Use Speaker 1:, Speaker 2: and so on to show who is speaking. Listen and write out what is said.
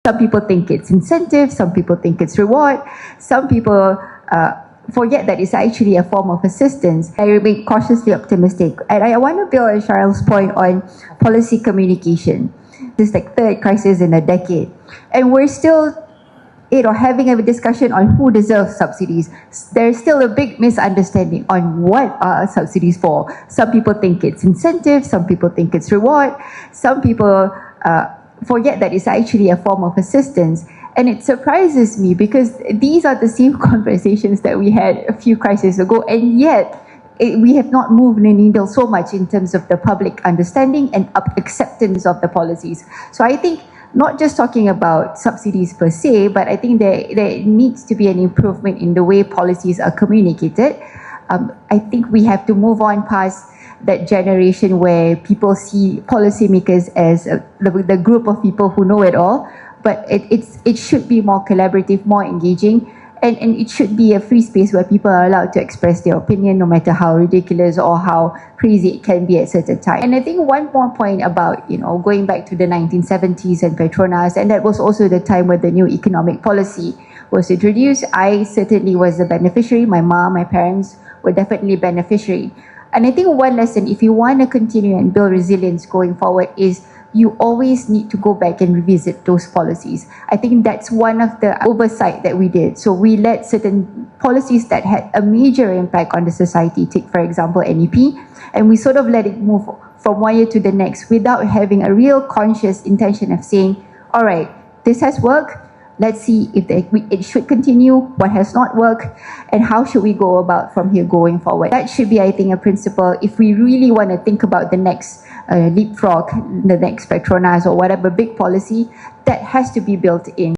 Speaker 1: Some people think it's incentive, some people think it's reward, some people forget that it's actually a form of assistance. I remain cautiously optimistic. And I want to build on Cheryl's point on policy communication. This is like third crisis in a decade. And we're still having a discussion on who deserves subsidies. There's still a big misunderstanding on what are subsidies for. Some people think it's incentive, some people think it's reward, some people forget that it's actually a form of assistance. And it surprises me because these are the same conversations that we had a few crises ago, and yet we have not moved the needle so much in terms of the public understanding and acceptance of the policies. So I think not just talking about subsidies per se, but I think there needs to be an improvement in the way policies are communicated. I think we have to move on past that generation where people see policymakers as the group of people who know it all, but it should be more collaborative, more engaging, and it should be a free space where people are allowed to express their opinion, no matter how ridiculous or how crazy it can be at certain time. And I think one more point about, going back to the 1970s and Petronas, and that was also the time where the new economic policy was introduced. I certainly was the beneficiary. My mom, my parents were definitely beneficiary. And I think one lesson, if you want to continue and build resilience going forward, is you always need to go back and revisit those policies. I think that's one of the oversight that we did. So we let certain policies that had a major impact on the society, take for example NEP, and we sort of let it move from one year to the next without having a real conscious intention of saying, all right, this has worked, let's see if it should continue, what has not worked, and how should we go about from here going forward. That should be, I think, a principle if we really want to think about the next leapfrog, the next Petronas or whatever big policy that has to be built in.